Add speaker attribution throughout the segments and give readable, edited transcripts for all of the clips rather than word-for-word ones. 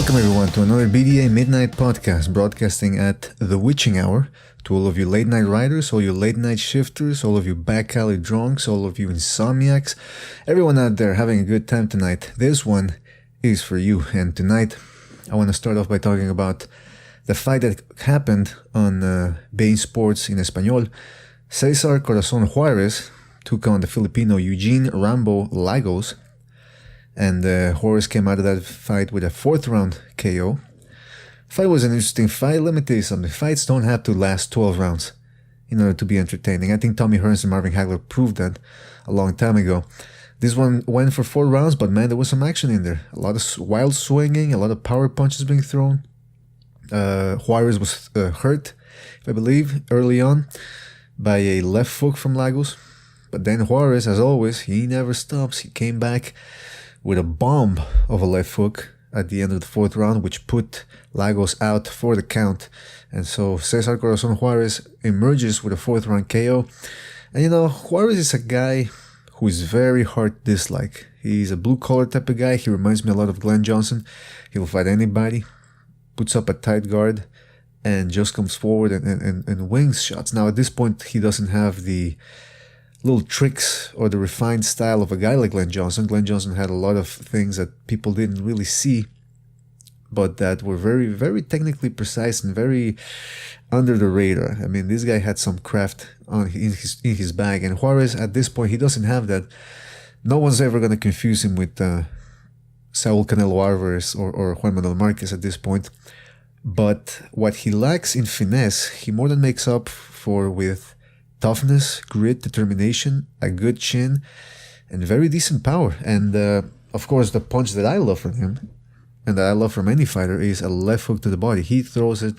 Speaker 1: Welcome everyone to another BDA Midnight Podcast, broadcasting at the witching hour. To all of you late night riders, all you late night shifters, all of you back alley drunks, all of you insomniacs, everyone out there having a good time tonight. This one is for you. And tonight, I want to start off by talking about the fight that happened on Bein Sports in Espanol. Cesar Juarez took on the Filipino Eugene Lagos. And Juarez came out of that fight with a 4th round KO. Fight was an interesting fight. Let me tell you something. Fights don't have to last 12 rounds in order to be entertaining. I think Tommy Hearns and Marvin Hagler proved that a long time ago. This one went for 4 rounds, but man, there was some action in there. A lot of wild swinging, a lot of power punches being thrown. Juarez was hurt, I believe, early on by a left hook from Lagos. But then Juarez, as always, he never stops. He came back with a bomb of a left hook at the end of the 4th round, which put Lagos out for the count. And so Cesar Juarez emerges with a 4th round KO. And you know, Juarez is a guy who is very hard to dislike. He's a blue-collar type of guy. He reminds me a lot of Glenn Johnson. He'll fight anybody, puts up a tight guard, and just comes forward and wings shots. Now, at this point, he doesn't have the little tricks or the refined style of a guy like Glenn Johnson. Glenn Johnson had a lot of things that people didn't really see, but that were very, very technically precise and very under the radar. I mean, this guy had some craft in his bag, and Juarez at this point, he doesn't have that. No one's ever going to confuse him with Saul Canelo Alvarez or Juan Manuel Marquez at this point. But what he lacks in finesse, he more than makes up for with toughness, grit, determination, a good chin, and very decent power. And of course, the punch that I love from him, and that I love from any fighter, is a left hook to the body. He throws it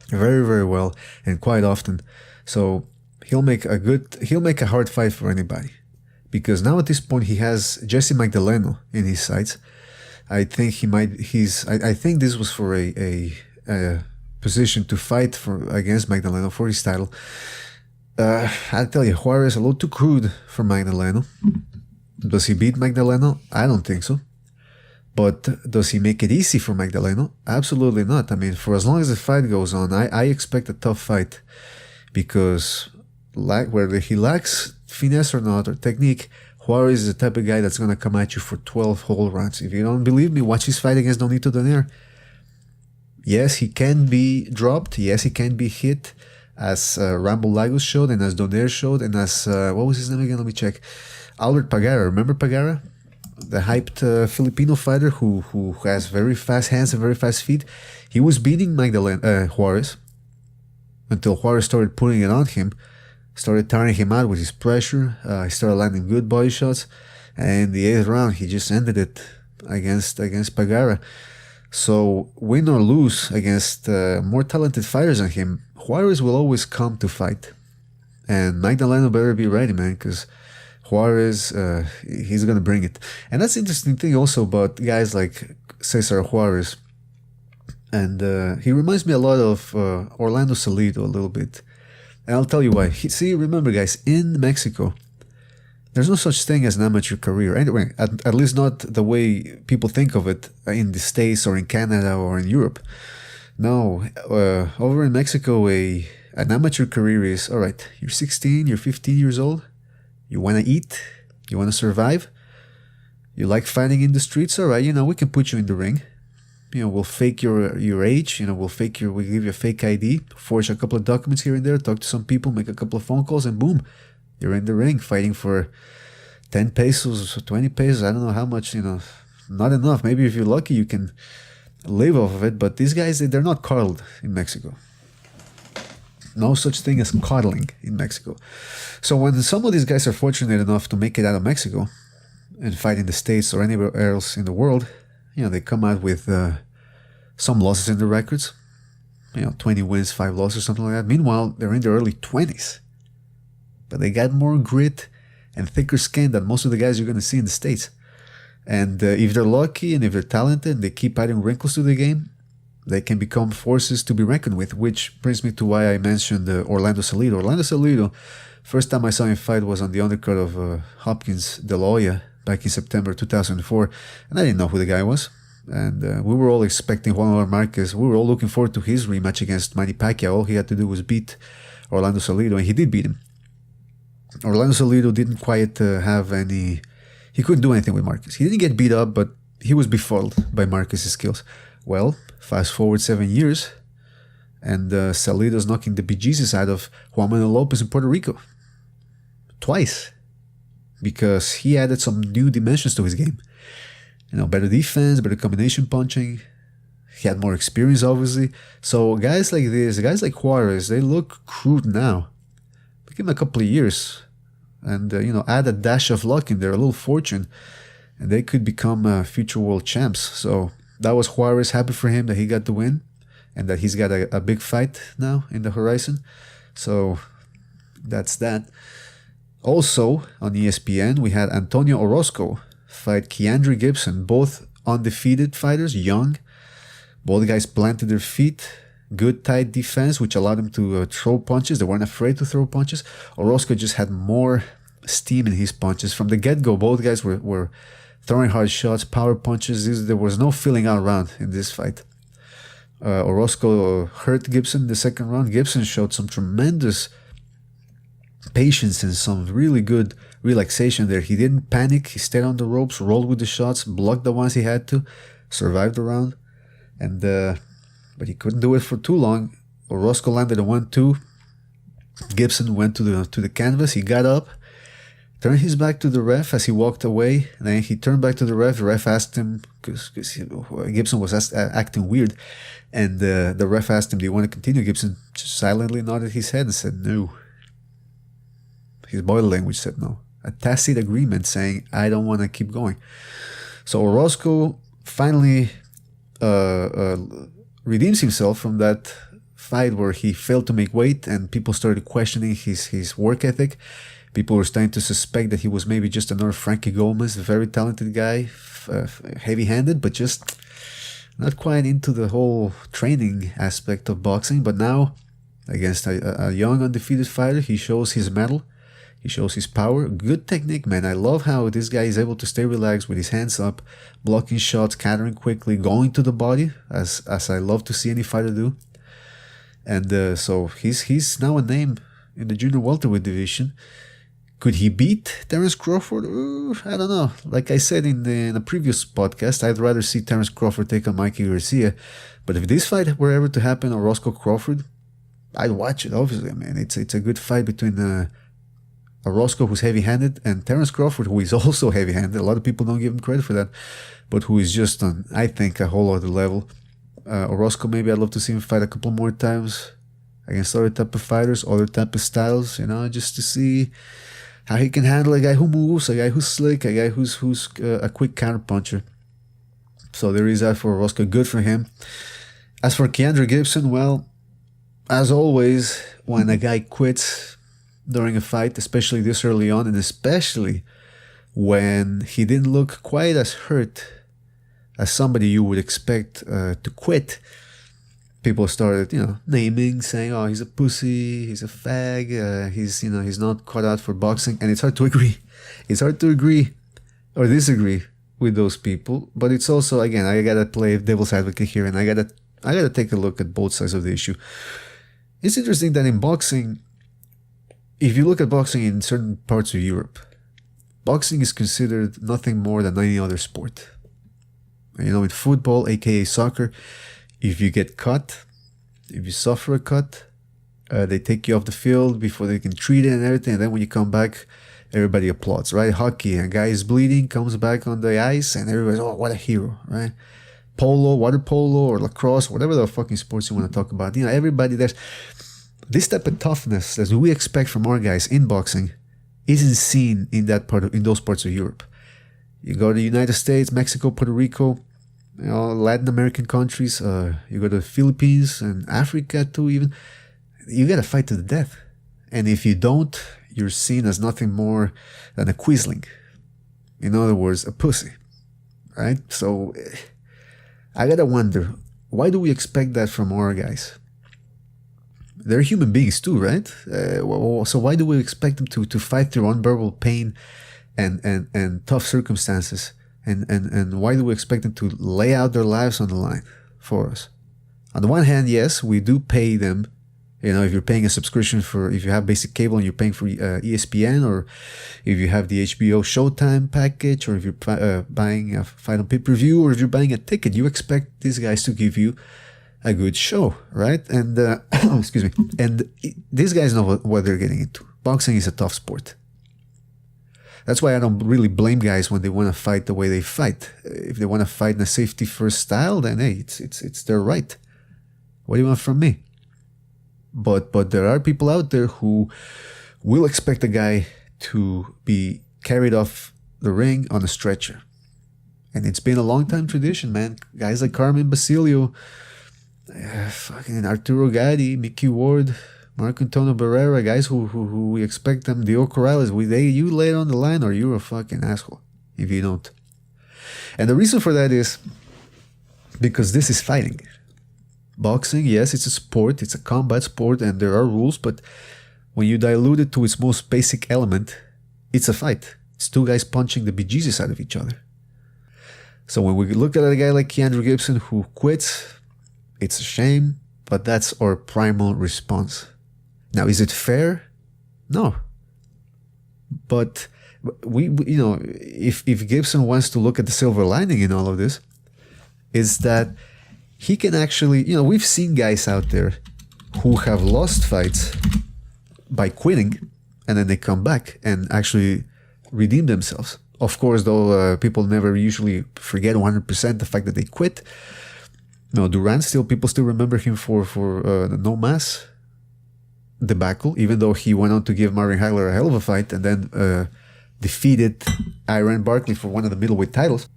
Speaker 1: very, very well and quite often. So he'll make a hard fight for anybody. Because now at this point he has Jesse Magdaleno in his sights. I think I think this was for a position to fight against Magdaleno for his title. I'll tell you, Juarez a little too crude for Magdaleno. Does he beat Magdaleno? I don't think so. But does he make it easy for Magdaleno? Absolutely not. I mean, for as long as the fight goes on, I expect a tough fight. Because whether he lacks finesse or not, or technique, Juarez is the type of guy that's going to come at you for 12 whole rounds. If you don't believe me, watch his fight against Donito Donaire. Yes, he can be dropped. Yes, he can be hit, as Rambo Lagos showed, and as Donaire showed, and as, what was his name again? Let me check. Albert Pagara. Remember Pagara? The hyped Filipino fighter who has very fast hands and very fast feet. He was beating Juarez until Juarez started putting it on him, started tiring him out with his pressure. He started landing good body shots, and in the 8th round, he just ended it against Pagara. So, win or lose against more talented fighters than him, Juarez will always come to fight. And Magdaleno better be ready, man, because Juarez, he's going to bring it. And that's the interesting thing also about guys like Cesar Juarez. And he reminds me a lot of Orlando Salido a little bit. And I'll tell you why. Remember guys, in Mexico, there's no such thing as an amateur career. Anyway, at least not the way people think of it in the States or in Canada or in Europe. No, over in Mexico, an amateur career is, all right, you're 16, you're 15 years old, you want to eat, you want to survive, you like fighting in the streets, all right, we can put you in the ring. We'll fake your age, we'll give you a fake ID, forge a couple of documents here and there, talk to some people, make a couple of phone calls, and boom, you're in the ring fighting for 10 pesos or 20 pesos. I don't know how much, not enough. Maybe if you're lucky, you can live off of it. But these guys, they're not coddled in Mexico. No such thing as coddling in Mexico. So when some of these guys are fortunate enough to make it out of Mexico and fight in the States or anywhere else in the world, they come out with some losses in their records. 20 wins, 5 losses, something like that. Meanwhile, they're in their early 20s. But they got more grit and thicker skin than most of the guys you're going to see in the States. And if they're lucky and if they're talented, they keep adding wrinkles to the game, they can become forces to be reckoned with, which brings me to why I mentioned Orlando Salido. Orlando Salido, first time I saw him fight was on the undercard of Hopkins De La Hoya back in September 2004, and I didn't know who the guy was. And we were all expecting Juan Marquez. We were all looking forward to his rematch against Manny Pacquiao. All he had to do was beat Orlando Salido, and he did beat him. Orlando Salido didn't quite have any... He couldn't do anything with Marquez. He didn't get beat up, but he was befuddled by Marquez's skills. Well, fast forward 7 years, and Salido's knocking the bejesus out of Juan Manuel Lopez in Puerto Rico. Twice. Because he added some new dimensions to his game. Better defense, better combination punching. He had more experience, obviously. So guys like this, guys like Juarez, they look crude now. Give him a couple of years and, add a dash of luck in there, a little fortune, and they could become future world champs. So that was Juarez. Happy for him that he got the win and that he's got a big fight now in the horizon. So that's that. Also on ESPN, we had Antonio Orozco fight Keandre Gibson, both undefeated fighters, young. Both guys planted their feet. Good tight defense, which allowed them to throw punches. They weren't afraid to throw punches. Orozco just had more steam in his punches. From the get-go, both guys were throwing hard shots, power punches. There was no feeling out round in this fight. Orozco hurt Gibson in the second round. Gibson showed some tremendous patience and some really good relaxation there. He didn't panic. He stayed on the ropes, rolled with the shots, blocked the ones he had to, survived the round. And but he couldn't do it for too long. Orozco landed a 1-2. Gibson went to the canvas. He got up, turned his back to the ref as he walked away. And then he turned back to the ref. The ref asked him, because Gibson was acting weird. And the ref asked him, do you want to continue? Gibson just silently nodded his head and said no. His body language said no. A tacit agreement saying, I don't want to keep going. So Orozco finally redeems himself from that fight where he failed to make weight and people started questioning his work ethic. People were starting to suspect that he was maybe just another Frankie Gomez, a very talented guy, heavy-handed, but just not quite into the whole training aspect of boxing. But now, against a young undefeated fighter, he shows his mettle. He shows his power. Good technique, man. I love how this guy is able to stay relaxed with his hands up, blocking shots, countering quickly, going to the body, as I love to see any fighter do. And so he's now a name in the junior welterweight division. Could he beat Terence Crawford? I don't know. Like I said in a previous podcast, I'd rather see Terence Crawford take on Mikey Garcia. But if this fight were ever to happen, Orozco Crawford, I'd watch it, obviously. I mean, it's a good fight between Orozco, who's heavy-handed, and Terence Crawford, who is also heavy-handed. A lot of people don't give him credit for that, but who is just on, I think, a whole other level. Orozco, maybe I'd love to see him fight a couple more times against other type of fighters, other type of styles, just to see how he can handle a guy who moves, a guy who's slick, a guy who's a quick counter-puncher. So there is that for Orozco. Good for him. As for Keandre Gibson, well, as always, when a guy quits during a fight, especially this early on, and especially when he didn't look quite as hurt as somebody you would expect to quit, people started, naming, saying, "Oh, he's a pussy, he's a fag, he's not cut out for boxing," and it's hard to agree. It's hard to agree or disagree with those people, but it's also, again, I gotta play devil's advocate here, and I gotta take a look at both sides of the issue. It's interesting that in boxing, if you look at boxing in certain parts of Europe, boxing is considered nothing more than any other sport. In football, aka soccer, if you get cut, if you suffer a cut, they take you off the field before they can treat it and everything, and then when you come back, everybody applauds, right? Hockey, a guy is bleeding, comes back on the ice, and everybody's, "Oh, what a hero," right? Polo, water polo, or lacrosse, whatever the fucking sports you want to talk about. Everybody, there's this type of toughness that we expect from our guys in boxing isn't seen in those parts of Europe. You go to the United States, Mexico, Puerto Rico, Latin American countries, you go to the Philippines and Africa too even, you gotta fight to the death. And if you don't, you're seen as nothing more than a quisling. In other words, a pussy, right? So I gotta wonder, why do we expect that from our guys? They're human beings too, right? So why do we expect them to fight through unbearable pain and tough circumstances And why do we expect them to lay out their lives on the line for us? On the one hand, yes, we do pay them. If you're paying a subscription if you have basic cable and you're paying for ESPN, or if you have the HBO Showtime package, or if you're buying a fight on pay-per-view, or if you're buying a ticket, you expect these guys to give you a good show, right? And excuse me. And these guys know what they're getting into. Boxing is a tough sport. That's why I don't really blame guys when they want to fight the way they fight. If they want to fight in a safety-first style, then hey, it's their right. What do you want from me? But there are people out there who will expect a guy to be carried off the ring on a stretcher. And it's been a long time tradition, man. Guys like Carmen Basilio, fucking Arturo Gatti, Mickey Ward, Marco Antonio Barrera, guys who we expect them, Dio Corrales, you lay it on the line or you're a fucking asshole if you don't. And the reason for that is because this is fighting. Boxing, yes, it's a sport, it's a combat sport, and there are rules, but when you dilute it to its most basic element, it's a fight. It's two guys punching the bejesus out of each other. So when we look at a guy like Keandre Gibson who quits, it's a shame, but that's our primal response. Now, is it fair? No. But if Gibson wants to look at the silver lining in all of this, is that he can actually, we've seen guys out there who have lost fights by quitting, and then they come back and actually redeem themselves. Of course, though, people never usually forget 100% the fact that they quit. Durant, people still remember him for the No Mas debacle, even though he went on to give Marvin Hagler a hell of a fight and then defeated Iran Barkley for one of the middleweight titles.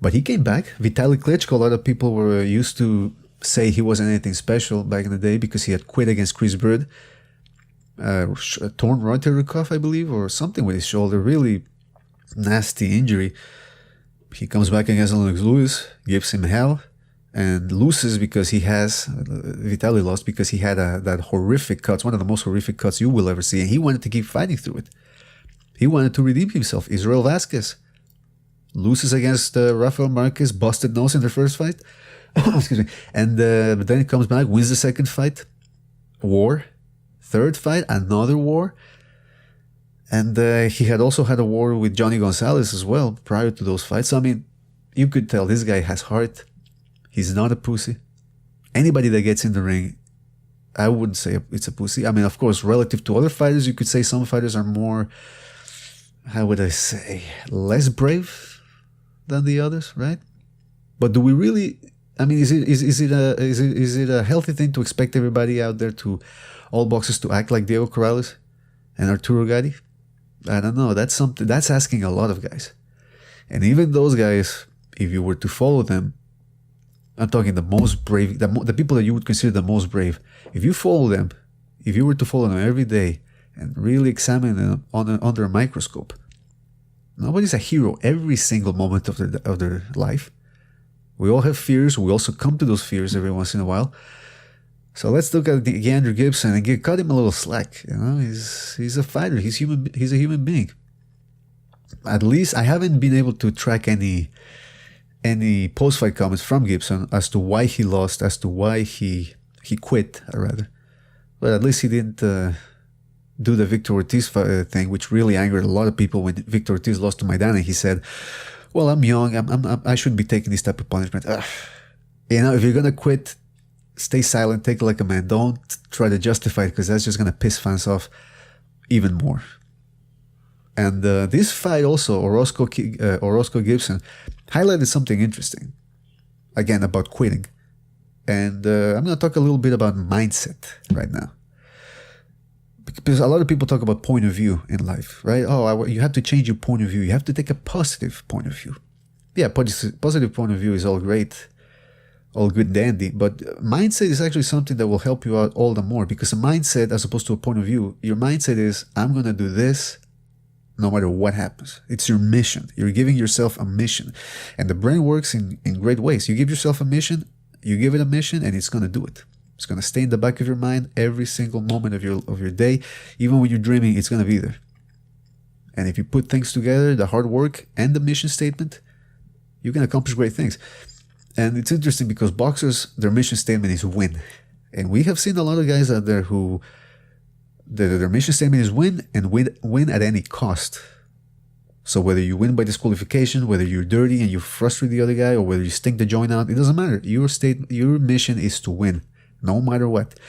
Speaker 1: But he came back. Vitaly Klitschko, a lot of people were used to say he wasn't anything special back in the day because he had quit against Chris Bird. A torn rotator cuff, I believe, or something with his shoulder. Really nasty injury. He comes back against Lennox Lewis, gives him hell, and loses because Vitaly lost because he had that horrific cuts, one of the most horrific cuts you will ever see, and he wanted to keep fighting through it. He wanted to redeem himself. Israel Vasquez loses against Rafael Marquez, busted nose in their first fight. Excuse me. And but then he comes back, wins the second fight. War. Third fight, another war. And he had also had a war with Johnny Gonzalez as well prior to those fights. So, I mean, you could tell this guy has heart. He's not a pussy. Anybody that gets in the ring, I wouldn't say it's a pussy. I mean, of course, relative to other fighters, you could say some fighters are more, how would I say, less brave than the others, right? But do we really? I mean, is it a healthy thing to expect everybody out there all boxers to act like Diego Corrales and Arturo Gatti? I don't know. That's asking a lot of guys, and even those guys, if you were to follow them, I'm talking the most brave, the people that you would consider the most brave. If you were to follow them every day and really examine them under a microscope, nobody's a hero every single moment of their life. We all have fears. We also come to those fears every once in a while. So let's look at Keandre Gibson and cut him a little slack. He's a fighter. He's a human being. At least I haven't been able to track any post-fight comments from Gibson as to why he lost, as to why he quit, rather. But at least he didn't do the Victor Ortiz thing, which really angered a lot of people when Victor Ortiz lost to Maidana. He said, well, I'm young. I shouldn't be taking this type of punishment. If you're going to quit, stay silent, take it like a man. Don't try to justify it because that's just going to piss fans off even more. And this fight also, Orozco Gibson, highlighted something interesting, again, about quitting. And I'm going to talk a little bit about mindset right now. Because a lot of people talk about point of view in life, right? You have to change your point of view. You have to take a positive point of view. Yeah, positive point of view is all great, all good dandy. But mindset is actually something that will help you out all the more. Because a mindset, as opposed to a point of view, your mindset is, I'm going to do this no matter what happens. It's your mission. You're giving yourself a mission. And the brain works in great ways. You give yourself a mission, you give it a mission, and it's going to do it. It's going to stay in the back of your mind every single moment of your day. Even when you're dreaming, it's going to be there. And if you put things together, the hard work and the mission statement, you can accomplish great things. And it's interesting because boxers, their mission statement is win. And we have seen a lot of guys out there who their mission statement is win, and win at any cost. So whether you win by disqualification, whether you're dirty and you frustrate the other guy, or whether you stink the joint out, it doesn't matter. Your mission is to win, no matter what.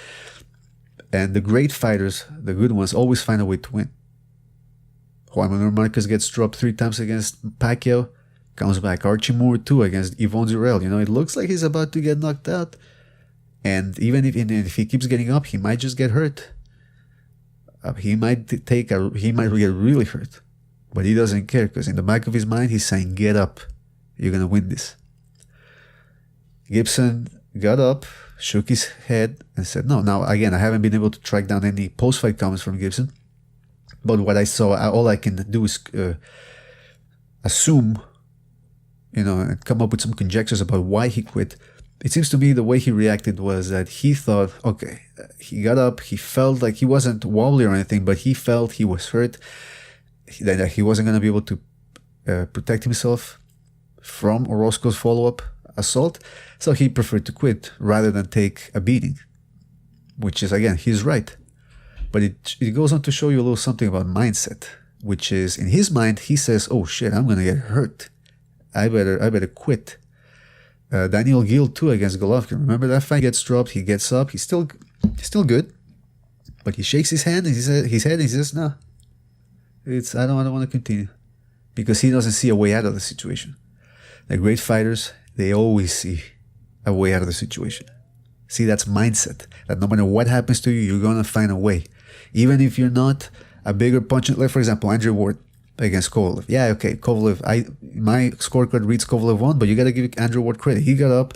Speaker 1: And the great fighters, the good ones, always find a way to win. Juan Manuel Marquez gets dropped 3 times against Pacquiao, comes back. Archie Moore too against Yvonne Durrell. It looks like he's about to get knocked out. And even if he keeps getting up, he might just get hurt. He might get really hurt. But he doesn't care, because in the back of his mind, he's saying, get up. You're going to win this. Gibson got up, shook his head, and said no. Now, again, I haven't been able to track down any post-fight comments from Gibson. But what I saw, all I can do is assume, and come up with some conjectures about why he quit. It seems to me the way he reacted was that he thought, okay, he got up, he felt like he wasn't wobbly or anything, but he felt he was hurt, that he wasn't going to be able to protect himself from Orozco's follow-up assault, so he preferred to quit rather than take a beating, which is, again, he's right. But it goes on to show you a little something about mindset, which is, in his mind, he says, oh shit, I'm going to get hurt. I better quit. Daniel Gill too against Golovkin. Remember that fight? He gets dropped, he gets up, he's still good, but he shakes his hand and he says, no, I don't want to continue, because he doesn't see a way out of the situation. The great fighters, they always see a way out of the situation. See, that's mindset. That no matter what happens to you, you're gonna find a way, even if you're not a bigger puncher. Like, for example, Andre Ward against Kovalev. Yeah, okay, Kovalev. My scorecard reads Kovalev won, but you gotta give Andre Ward credit. He got up.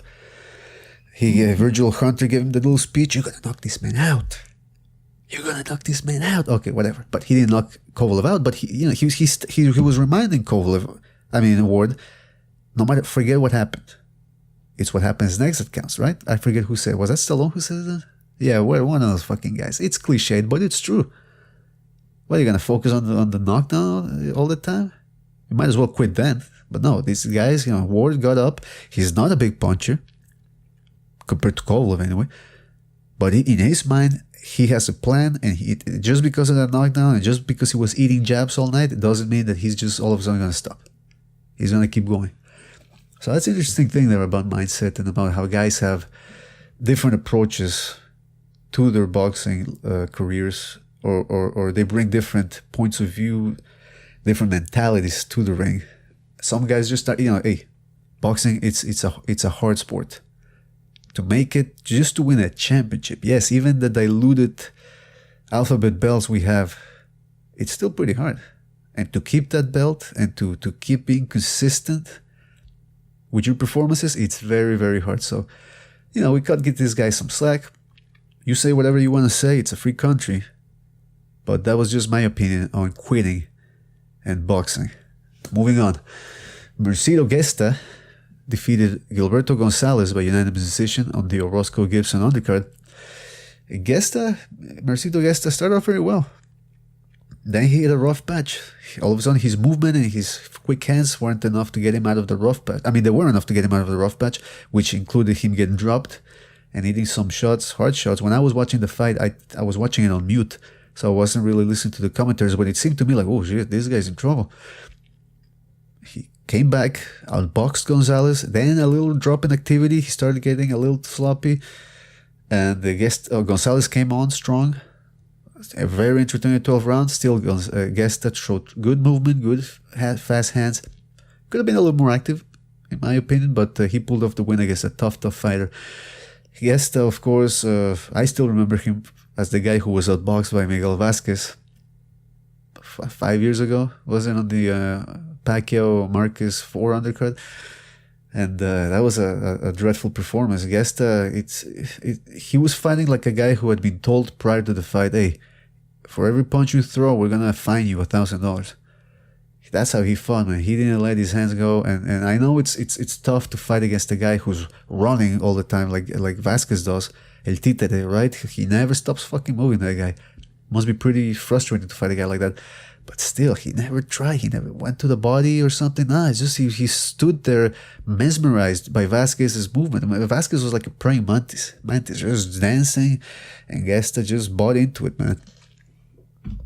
Speaker 1: Virgil Hunter gave him the little speech. You're gonna knock this man out. You're gonna knock this man out. Okay, whatever. But he didn't knock Kovalev out. But he was reminding Ward, no matter, forget what happened. It's what happens next that counts, right? I forget who said. Was that Stallone who said that? Yeah, we're one of those fucking guys. It's cliched, but it's true. What, are you gonna focus on the knockdown all the time? You might as well quit then. But no, these guys, Ward got up. He's not a big puncher compared to Kovalev anyway. But in his mind, he has a plan, and just because of that knockdown and just because he was eating jabs all night, it doesn't mean that he's just all of a sudden gonna stop. He's gonna keep going. So that's an interesting thing there about mindset and about how guys have different approaches to their boxing careers, or they bring different points of view, different mentalities to the ring. Some guys just start, hey, boxing, it's a hard sport. To make it, just to win a championship, yes, even the diluted alphabet belts we have, it's still pretty hard. And to keep that belt and to keep being consistent with your performances, it's very, very hard. So, we can't give this guy some slack. You say whatever you want to say. It's a free country. But that was just my opinion on quitting and boxing. Moving on. Mercito Gesta defeated Gilberto Gonzalez by unanimous decision on the Orozco Gibson undercard. Mercito Gesta started off very well. Then he hit a rough patch. All of a sudden, his movement and his quick hands weren't enough to get him out of the rough patch. They were enough to get him out of the rough patch, which included him getting dropped and hitting some shots, hard shots. When I was watching the fight, I was watching it on mute, so I wasn't really listening to the commentaries, but it seemed to me like, oh shit, this guy's in trouble. He came back, outboxed Gonzalez, then a little drop in activity. He started getting a little sloppy, and Gonzalez came on strong. A very entertaining 12 rounds. Still, Gesta showed good movement, good fast hands. Could have been a little more active, in my opinion, but he pulled off the win against a tough fighter. Gesta, of course, I still remember him as the guy who was outboxed by Miguel Vasquez 5 years ago. Wasn't on the Pacquiao Marquez 4 undercard. And that was a dreadful performance. Gesta, he was fighting like a guy who had been told prior to the fight, hey, for every punch you throw, we're going to fine you $1,000. That's how he fought, man. He didn't let his hands go. And I know it's tough to fight against a guy who's running all the time like Vasquez does. El Títere, right? He never stops fucking moving, that guy. Must be pretty frustrating to fight a guy like that. But still, he never tried. He never went to the body or something. Nah, it's just he stood there mesmerized by Vasquez's movement. I mean, Vasquez was like a praying mantis, just dancing, and Gesta just bought into it, man.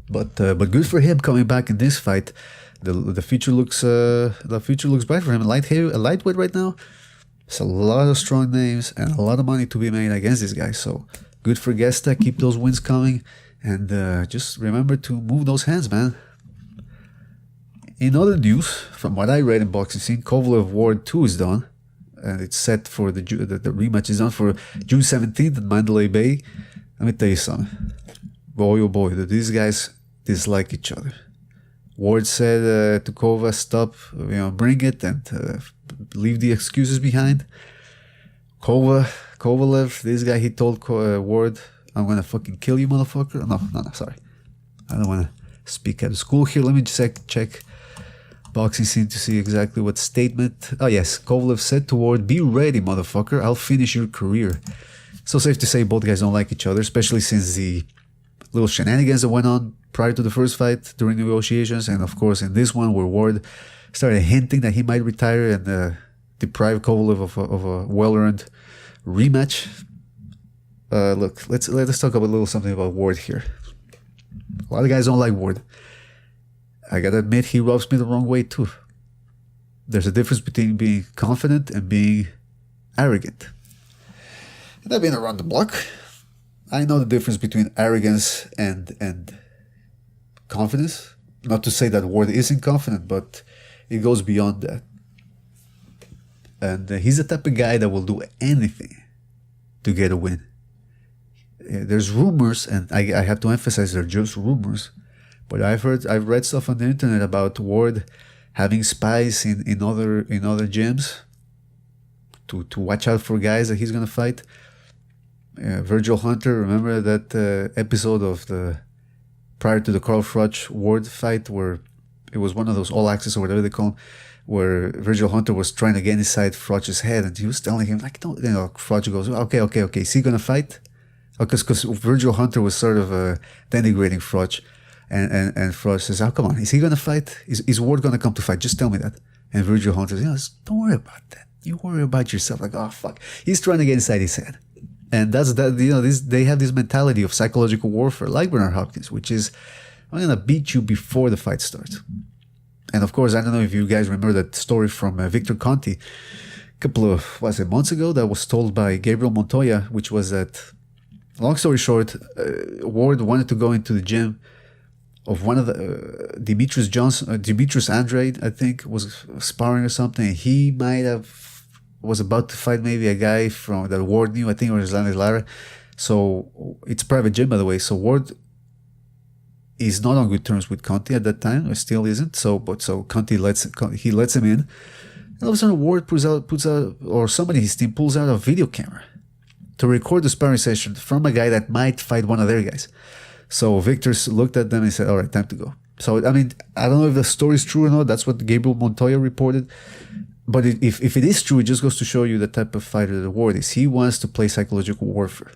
Speaker 1: But good for him coming back in this fight. The future looks bright for him. A lightweight right now. It's a lot of strong names and a lot of money to be made against this guy. So good for Gesta. Keep those wins coming, and just remember to move those hands, man. In other news, from what I read in Boxing Scene, Kovalev Ward 2 is done, and it's set for the rematch is done for June 17th in Mandalay Bay. Let me tell you something. Boy, oh boy, these guys dislike each other. Ward said to Kova, stop, bring it and leave the excuses behind. Kovalev, this guy, he told Ward, I'm gonna fucking kill you, motherfucker. No, sorry. I don't wanna speak out of school here. Let me just check Boxing Scene to see exactly what statement. Oh yes, Kovalev said to Ward, be ready, motherfucker, I'll finish your career. So safe to say both guys don't like each other, especially since the little shenanigans that went on prior to the first fight during negotiations, and of course in this one where Ward started hinting that he might retire and deprive Kovalev of a well-earned rematch. Look, let's talk about a little something about Ward here. A lot of guys don't like Ward. I gotta admit, he rubs me the wrong way too. There's a difference between being confident and being arrogant. And I've been around the block. I know the difference between arrogance and confidence. Not to say that Ward isn't confident, but it goes beyond that. And he's the type of guy that will do anything to get a win. There's rumors, and I have to emphasize they're just rumors, but I've read stuff on the internet about Ward having spies in other gyms to watch out for guys that he's gonna fight. Virgil Hunter, remember that episode of the prior to the Carl Froch Ward fight where it was one of those all access or whatever they call them, where Virgil Hunter was trying to get inside Froch's head and he was telling him like, don't, Froch goes, okay, is he gonna fight? Because Virgil Hunter was sort of denigrating Froch, and Froch says, "Oh, come on, is he gonna fight? Is Ward gonna come to fight? Just tell me that." And Virgil Hunter says, "Don't worry about that. You worry about yourself." Like, oh fuck, he's trying to get inside his head, and that's that. They have this mentality of psychological warfare, like Bernard Hopkins, which is, I'm gonna beat you before the fight starts. And of course, I don't know if you guys remember that story from Victor Conti, a couple of months ago, that was told by Gabriel Montoya, which was that. Long story short, Ward wanted to go into the gym of one of the Demetrius Andrade, I think, was sparring or something. He was about to fight maybe a guy from that Ward knew, I think it was Landis Lara. So it's a private gym, by the way. So Ward is not on good terms with Conti at that time, or still isn't. So Conti lets him in. And all of a sudden, Ward puts out, or somebody in his team pulls out a video camera to record the sparring session from a guy that might fight one of their guys. So Victor looked at them and said, all right, time to go. So, I mean, I don't know if the story is true or not. That's what Gabriel Montoya reported. But if it is true, it just goes to show you the type of fighter that Ward is. He wants to play psychological warfare,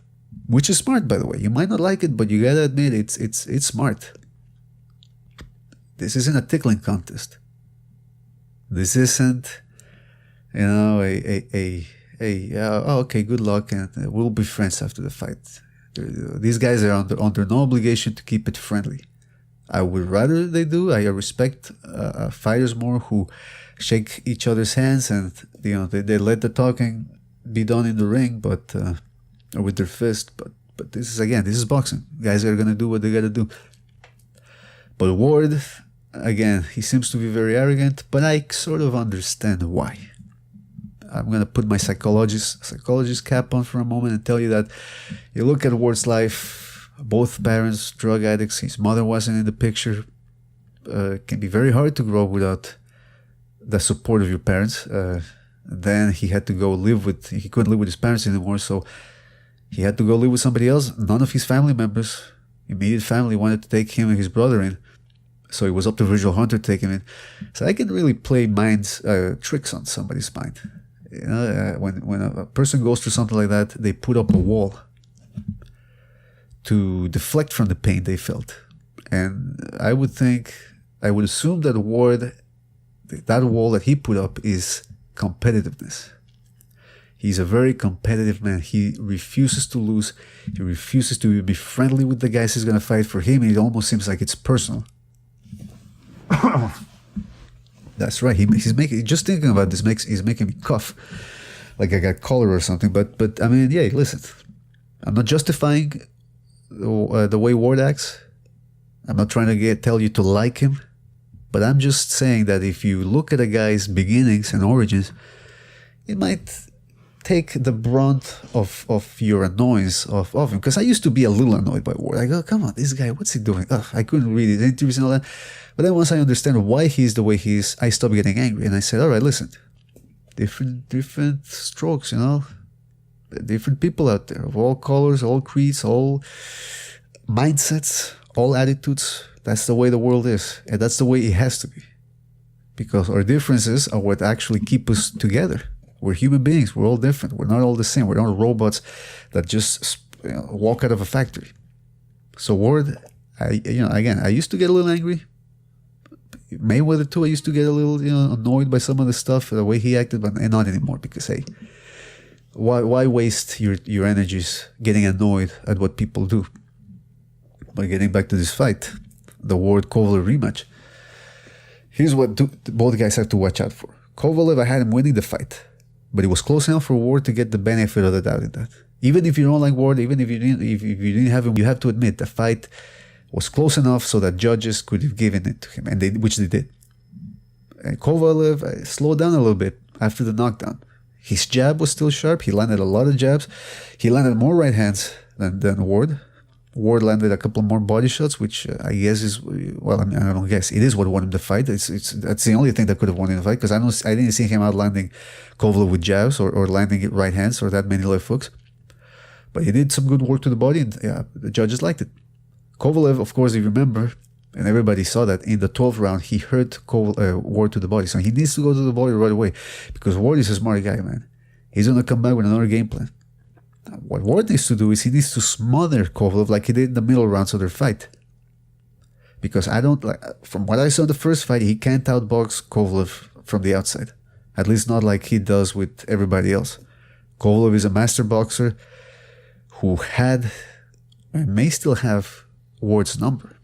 Speaker 1: which is smart, by the way. You might not like it, but you gotta admit it's smart. This isn't a tickling contest. This isn't, okay, good luck, and we'll be friends after the fight. These guys are under no obligation to keep it friendly. I would rather they do. I respect fighters more who shake each other's hands and they let the talking be done in the ring, but or with their fist. But this is boxing. Guys are gonna do what they gotta do. But Ward, again, he seems to be very arrogant, but I sort of understand why. I'm going to put my psychologist cap on for a moment and tell you that you look at Ward's life, both parents, drug addicts, his mother wasn't in the picture. It can be very hard to grow up without the support of your parents. Then he had to go he couldn't live with his parents anymore, so he had to go live with somebody else. None of his family members, immediate family, wanted to take him and his brother in. So it was up to Virgil Hunter to take him in. So I can really play tricks on somebody's mind. When a person goes through something like that, they put up a wall to deflect from the pain they felt. And I would assume that Ward, that wall that he put up is competitiveness. He's a very competitive man. He refuses to lose. He refuses to be friendly with the guys he's going to fight. For him, it almost seems like it's personal. That's right. He's making, just thinking about this he's making me cough like I got cholera or something. But I mean, yeah, listen, I'm not justifying the way Ward acts. I'm not trying to tell you to like him, but I'm just saying that if you look at a guy's beginnings and origins, it might take the brunt of your annoyance of him. Because I used to be a little annoyed by Ward. I go, come on, this guy, what's he doing? Ugh, I couldn't read his interviews and all that. But then once I understand why he's the way he is, I stopped getting angry. And I said, all right, listen, different strokes, different people out there of all colors, all creeds, all mindsets, all attitudes. That's the way the world is. And that's the way it has to be. Because our differences are what actually keep us together. We're human beings. We're all different. We're not all the same. We're not robots that just walk out of a factory. So Ward, I used to get a little angry. Mayweather too, I used to get a little, annoyed by some of the stuff, the way he acted, but not anymore. Because hey, why waste your energies getting annoyed at what people do? But getting back to this fight, the Ward-Kovalev rematch. Here's what both guys have to watch out for. Kovalev, I had him winning the fight, but it was close enough for Ward to get the benefit of the doubt in that. Even if you don't like Ward, even if you didn't have him, you have to admit the fight was close enough so that judges could have given it to him, which they did. And Kovalev slowed down a little bit after the knockdown. His jab was still sharp. He landed a lot of jabs. He landed more right hands than Ward. Ward landed a couple more body shots, which I guess is, well, I mean, I don't guess. It is what won him the fight. That's the only thing that could have won him the fight, because I didn't see him out landing Kovalev with jabs or landing right hands or that many left hooks. But he did some good work to the body, and yeah, the judges liked it. Kovalev, of course, if you remember, and everybody saw that in the 12th round, he hurt Ward to the body. So he needs to go to the body right away, because Ward is a smart guy, man. He's going to come back with another game plan. What Ward needs to do is he needs to smother Kovalev like he did in the middle rounds of their fight. Because from what I saw in the first fight, he can't outbox Kovalev from the outside. At least not like he does with everybody else. Kovalev is a master boxer who had, and may still have, Ward's number.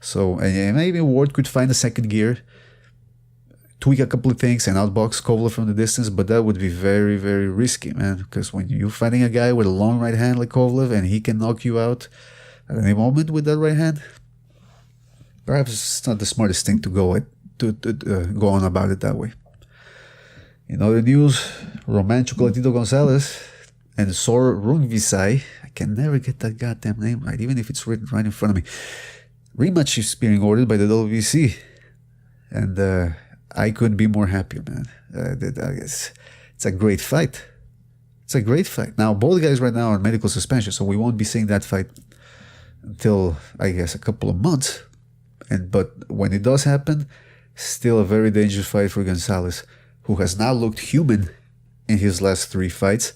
Speaker 1: So maybe Ward could find a second gear, tweak a couple of things and outbox Kovalev from the distance, but that would be very, very risky, man. Because when you're fighting a guy with a long right hand like Kovalev and he can knock you out at any moment with that right hand, perhaps it's not the smartest thing to go on about it that way. In other news, Roman Chocolatito Gonzalez and Sor Rungvisai, I can never get that goddamn name right, even if it's written right in front of me. Rematch is being ordered by the WBC, and I couldn't be more happier, man. It's a great fight. It's a great fight. Now, both guys right now are on medical suspension, so we won't be seeing that fight until, I guess, a couple of months. But when it does happen, still a very dangerous fight for Gonzalez, who has now looked human in his last 3 fights.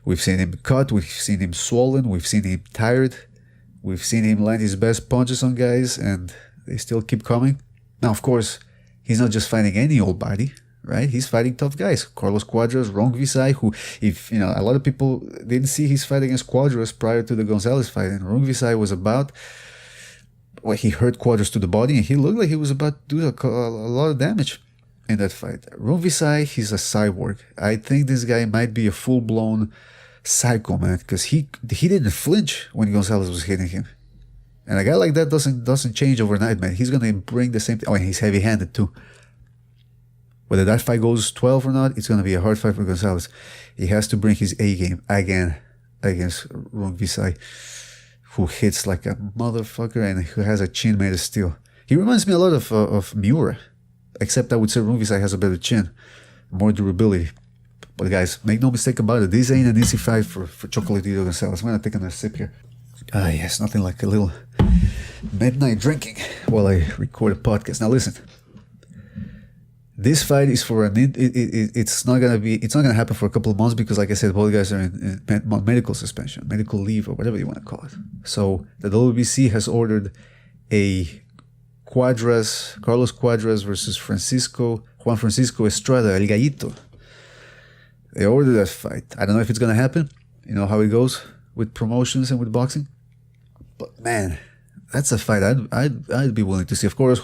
Speaker 1: We've seen him cut, we've seen him swollen, we've seen him tired, we've seen him land his best punches on guys, and they still keep coming. Now, of course, he's not just fighting any old body, right? He's fighting tough guys. Carlos Cuadras, Rungvisai, who, if a lot of people didn't see his fight against Cuadras prior to the Gonzalez fight, and Rungvisai was he hurt Cuadras to the body, and he looked like he was about to do a lot of damage in that fight. Rungvisai, he's a cyborg. I think this guy might be a full-blown psycho, man, because he didn't flinch when Gonzalez was hitting him. And a guy like that doesn't change overnight, man. He's gonna bring the same thing. Oh, and he's heavy-handed too. Whether that fight goes 12 or not, it's gonna be a hard fight for Gonzalez. He has to bring his A game again against Rungvisai, who hits like a motherfucker and who has a chin made of steel. He reminds me a lot of Miura, except I would say Rungvisai has a better chin, more durability. But guys, make no mistake about it, this ain't an easy fight for Chocolatito Gonzalez. I'm gonna take a sip here. Yes, nothing like a little midnight drinking while I record a podcast. Now listen, This fight is for it's not gonna happen for a couple of months because, like I said, both guys are in medical suspension, medical leave, or whatever you want to call it. So the WBC has ordered a Carlos Cuadras versus Juan Francisco Estrada, El Gallito. They ordered that fight. I don't know if it's gonna happen. You know how it goes with promotions and with boxing. But man, that's a fight I'd be willing to see. Of course,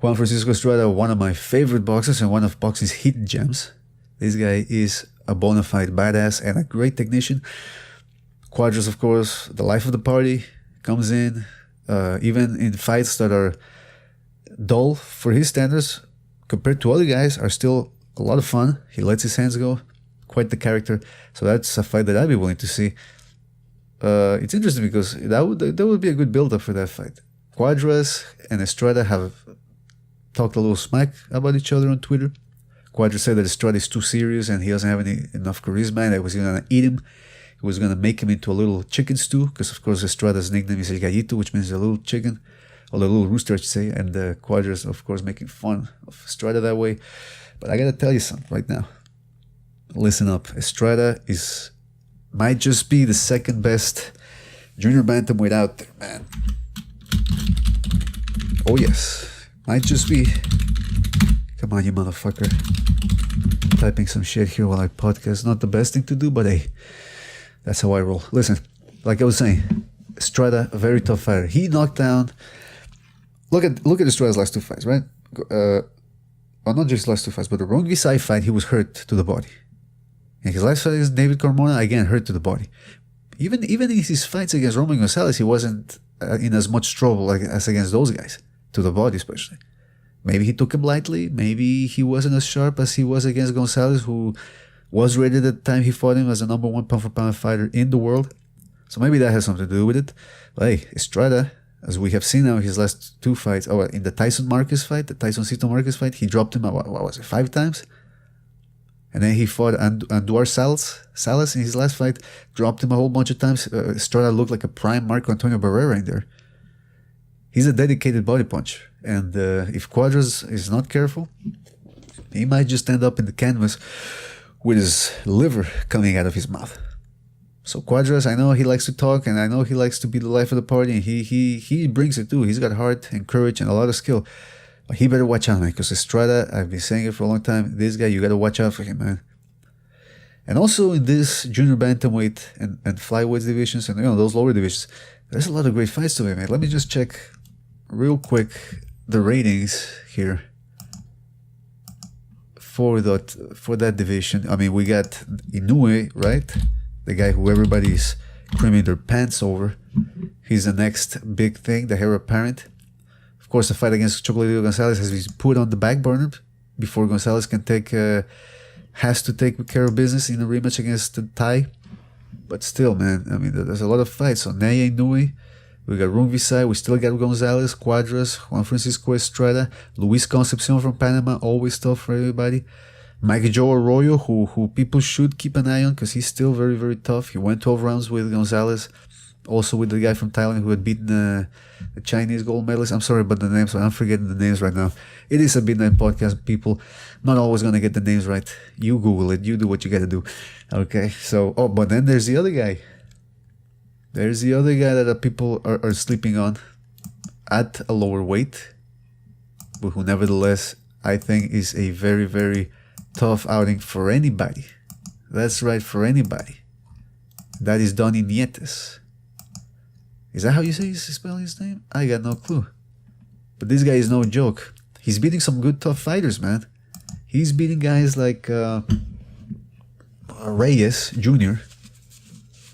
Speaker 1: Juan Francisco Estrada, one of my favorite boxers and one of boxing's hidden gems. This guy is a bona fide badass and a great technician. Cuadras, of course, the life of the party, comes in, even in fights that are dull for his standards, compared to other guys, are still a lot of fun. He lets his hands go, quite the character. So that's a fight that I'd be willing to see. It's interesting because that would be a good build-up for that fight. Cuadras and Estrada have talked a little smack about each other on Twitter. Cuadras said that Estrada is too serious and he doesn't have enough charisma, and that was going to eat him. He was going to make him into a little chicken stew, because of course Estrada's nickname is El Gallito, which means a little chicken, or a little rooster, I should say, and Cuadras, of course, making fun of Estrada that way. But I got to tell you something right now. Listen up. Estrada might just be the second best junior bantamweight out there, man. Oh yes. Might just be. Come on, you motherfucker. Typing some shit here while I podcast. Not the best thing to do, but hey, that's how I roll. Listen, like I was saying, Estrada, a very tough fighter. He knocked down. Look at Estrada's last two fights, right? Well, not just last two fights, but the Rungvisai fight, he was hurt to the body. And his last fight against David Carmona, again, hurt to the body. Even in his fights against Roman Gonzalez, he wasn't in as much trouble as against those guys. To the body, especially. Maybe he took him lightly. Maybe he wasn't as sharp as he was against Gonzalez, who was rated at the time he fought him as the number one pound-for-pound fighter in the world. So maybe that has something to do with it. But hey, Estrada, as we have seen now, his last two fights, in the Tyson Marquez fight, the Tyson Cito Marquez fight, he dropped him, what was it, 5 times? And then he fought Anduar Salas in his last fight, dropped him a whole bunch of times. Estrada looked like a prime Marco Antonio Barrera in there. He's a dedicated body puncher, and if Cuadras is not careful, he might just end up in the canvas with his liver coming out of his mouth. So Cuadras, I know he likes to talk, and I know he likes to be the life of the party, and he brings it too. He's got heart and courage and a lot of skill. But he better watch out, man, because Estrada, I've been saying it for a long time, this guy, you got to watch out for him, man. And also in this junior bantamweight and flyweight divisions, and those lower divisions, there's a lot of great fights to be made. Let me just check real quick the ratings here for that division. I mean, we got Inoue, right? The guy who everybody's creaming their pants over. He's the next big thing, the heir apparent. Of course, the fight against Chocolatito Gonzalez has been put on the back burner before Gonzalez has to take care of business in a rematch against the Thai. But still, man, I mean, there's a lot of fights. So Neye Inoue, we got Rungvisai, we still got Gonzalez, Cuadras, Juan Francisco Estrada, Luis Concepcion from Panama, always tough for everybody. Mike Joe Arroyo, who people should keep an eye on because he's still very, very tough. He went 12 rounds with Gonzalez, also with the guy from Thailand who had beaten the Chinese gold medalist. I'm sorry about the names, but I'm forgetting the names right now. It is a Midnight Podcast, people. Not always going to get the names right. You Google it. You do what you got to do. Okay, so, but then there's the other guy. There's the other guy that people are sleeping on at a lower weight, but who nevertheless I think is a very, very tough outing for anybody. That's right, for anybody. That is Donny Nietes. Is that how you spell his name? I got no clue. But this guy is no joke. He's beating some good tough fighters, man. He's beating guys like Reyes Jr.,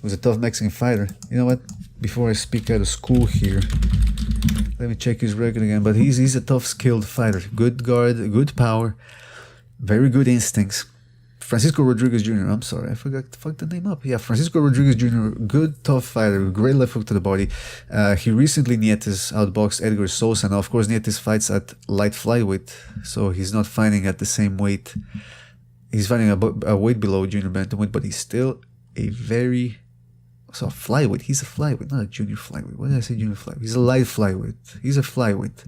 Speaker 1: who's a tough Mexican fighter. You know what? Before I speak out of school here, let me check his record again. But he's a tough, skilled fighter. Good guard, good power, very good instincts. Francisco Rodriguez Jr. I'm sorry, I forgot to fuck the name up. Yeah, Francisco Rodriguez Jr. Good, tough fighter, great left hook to the body. He recently, Nietes, outboxed Edgar Sosa. Now, of course, Nietes fights at light flyweight, so he's not fighting at the same weight. He's fighting a weight below junior bantamweight, but he's still a very... So flyweight, he's a flyweight, not a junior flyweight. Why did I say junior flyweight? He's a light flyweight. He's a flyweight.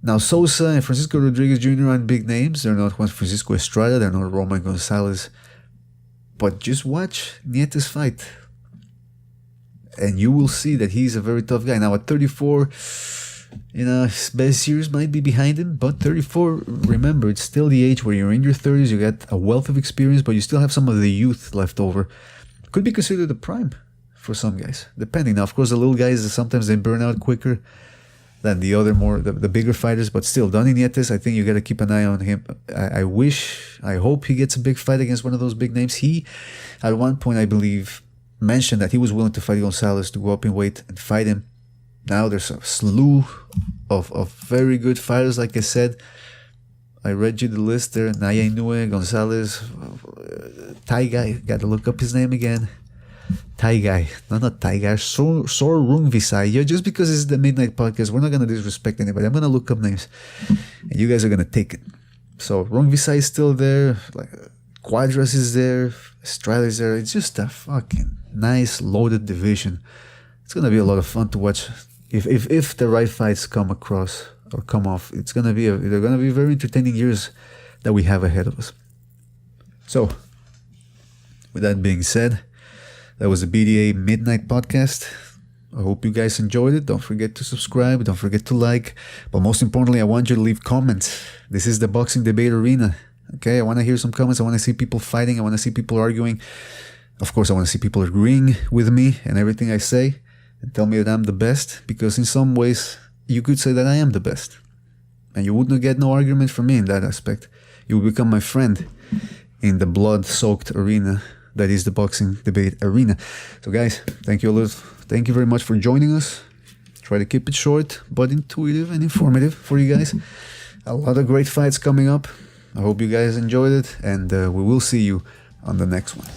Speaker 1: Now, Sosa and Francisco Rodriguez Jr. aren't big names. They're not Juan Francisco Estrada. They're not Roman Gonzalez. But just watch Nietes fight. And you will see that he's a very tough guy. Now, at 34, his best years might be behind him. But 34, remember, it's still the age where you're in your 30s. You got a wealth of experience, but you still have some of the youth left over. Could be considered a prime for some guys, depending. Now, of course, the little guys, sometimes they burn out quicker than the other the bigger fighters, but still, Donny Nietes, I think you got to keep an eye on him. I hope he gets a big fight against one of those big names. He, at one point, I believe, mentioned that he was willing to fight Gonzalez to go up in weight and fight him. Now there's a slew of very good fighters, like I said. I read you the list there. Naya Inoue, Gonzalez, Thai guy, got to look up his name again. Thai guy, not Thai guy, Sor Rungvisai. Yeah, just because it's the Midnight Podcast, we're not going to disrespect anybody. I'm going to look up names, and you guys are going to take it. So Rungvisai is still there, like Quadras is there, Estrada is there. It's just a fucking nice, loaded division. It's going to be a lot of fun to watch. If the right fights come across or come off, they're going to be very entertaining years that we have ahead of us. So, with that being said, that was the BDA Midnight Podcast. I hope you guys enjoyed it. Don't forget to subscribe. Don't forget to like. But most importantly, I want you to leave comments. This is the boxing debate arena. Okay, I want to hear some comments. I want to see people fighting. I want to see people arguing. Of course, I want to see people agreeing with me and everything I say. And tell me that I'm the best. Because in some ways, you could say that I am the best. And you wouldn't get no argument from me in that aspect. You will become my friend in the blood-soaked arena that is the boxing debate arena. So guys, thank you very much for joining us. Try to keep it short but intuitive and informative for you guys. A lot of great fights coming up. I hope you guys enjoyed it, and we will see you on the next one.